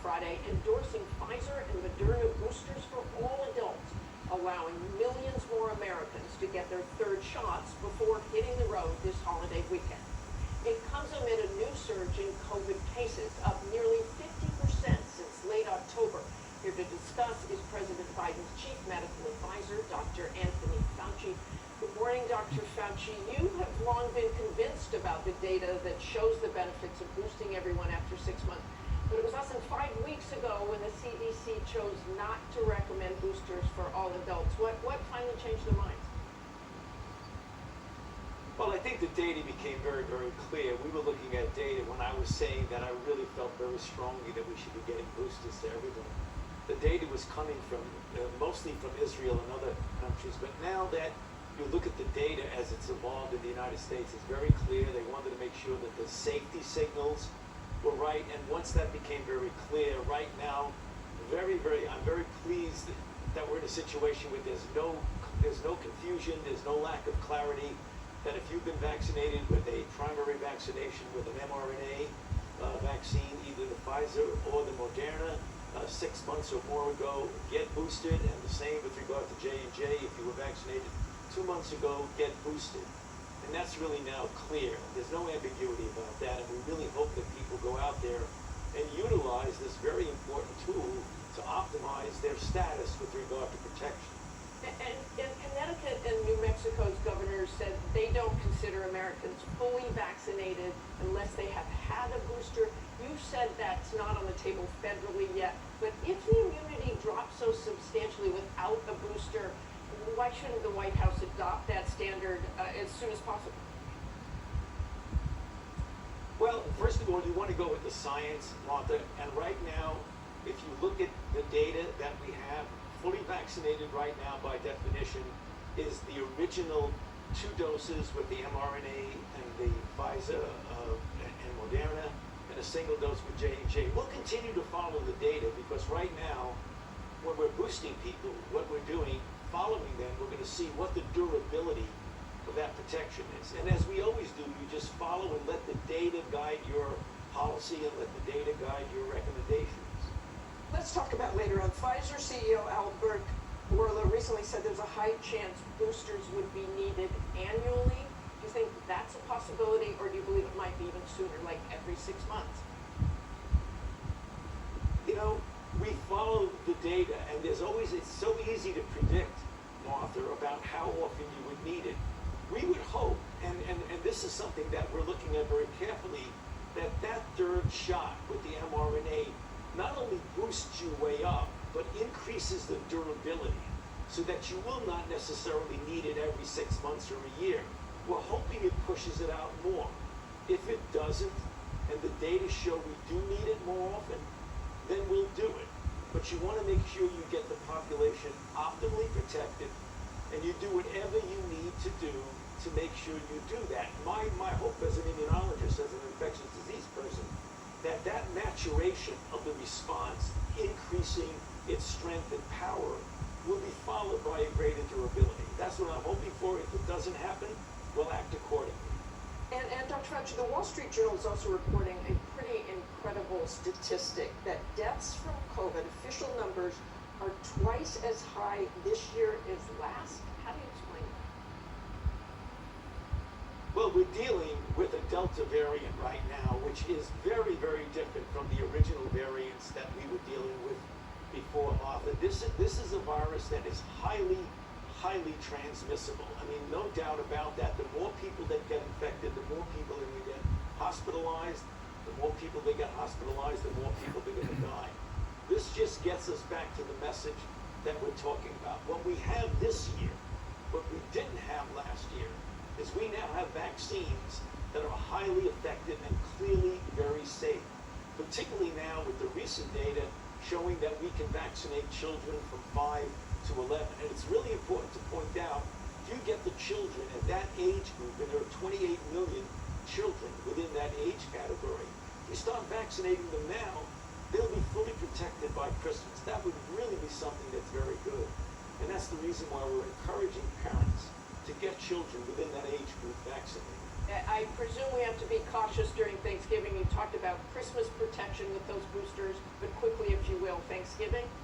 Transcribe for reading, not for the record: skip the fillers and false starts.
Friday endorsing Pfizer and Moderna boosters for all adults, allowing millions more Americans to get their third shots before hitting the road this holiday weekend. It comes amid a new surge in COVID cases, up nearly 50% since late October. Here to discuss is President Biden's chief medical advisor, Dr. Anthony Fauchi. Good morning, Dr. Fauci. You have long been convinced about the data that shows the benefits of boosting everyone after 6 months. But it was less than 5 weeks ago when the CDC chose not to recommend boosters for all adults. What finally changed their minds? Well, I think the data became very, very clear. We were looking at data when I was saying that I really felt very strongly that we should be getting boosters to everyone. The data was coming from mostly from Israel and other countries, but now that you look at the data as it's evolved in the United States, it's very clear. They wanted to make sure that the safety signals were right, and once that became very clear, right now, I'm very pleased that we're in a situation where there's no confusion, there's no lack of clarity. That if you've been vaccinated with a primary vaccination with an mRNA vaccine, either the Pfizer or the Moderna, 6 months or more ago, get boosted, and the same with regard to J&J. If you were vaccinated 2 months ago, get boosted. And that's really now clear. There's no ambiguity about that, and we really hope that people go out there and utilize this very important tool to optimize their status with regard to protection. And Connecticut and New Mexico's governors said they don't consider Americans fully vaccinated unless they have had a booster. You said that's not on the table federally yet, but if the immunity drops so substantially without a booster, why shouldn't the White House adopt that standard as soon as possible? Well, first of all, you want to go with the science, Martha, and right now, if you look at the data that we have, fully vaccinated right now by definition is the original 2 doses with the mRNA and the Pfizer and Moderna, and a single dose with J&J. We'll continue to follow the data because right now, when we're boosting people, what we're doing, following them, we're going to see what the durability of that protection is. And as we always do, you just follow and let the data guide your policy and let the data guide your recommendations. Let's talk about later on. Pfizer CEO Albert Bourla recently said there's a high chance boosters would be needed annually. Do you think that's a possibility, or do you believe it might be even sooner, like every 6 months? You know, we follow the data, and it's so easy to predict, Martha, about how often you would need it. We would hope, and this is something that we're looking at very carefully, that third shot with the mRNA not only boosts you way up, but increases the durability so that you will not necessarily need it every 6 months or a year. We're hoping it pushes it out more. If it doesn't, and the data show we do need it more often, then we'll do it. But you want to make sure you get the population optimally protected, and you do whatever you need to do to make sure you do that. My hope as an immunologist, as an infectious disease person, that maturation of the response, increasing its strength and power, will be followed by a greater durability. That's what I'm hoping for. If it doesn't happen, we'll act accordingly. And Dr. Fauci, the Wall Street Journal is also reporting a pretty incredible statistic that deaths from COVID, official numbers, are twice as high this year as last. How do you explain that? Well, we're dealing with a Delta variant right now, which is very, very different from the original variants that we were dealing with before, Martha. This is a virus that is highly transmissible. I mean, no doubt about that. The more people that get infected, the more people that get hospitalized. The more people that get hospitalized, the more people that are going to die. This just gets us back to the message that we're talking about. What we have this year, what we didn't have last year, is we now have vaccines that are highly effective and clearly very safe, particularly now with the recent data showing that we can vaccinate children from 5 to 11. And it's really important to point out, if you get the children at that age group, and there are 28 million children within that age category, if you start vaccinating them now, they'll be fully protected by Christmas. That would really be something that's very good. And that's the reason why we're encouraging parents to get children within that age group vaccinated. I presume we have to be cautious during Thanksgiving. You talked about Christmas protection with those boosters, but quickly Thanksgiving,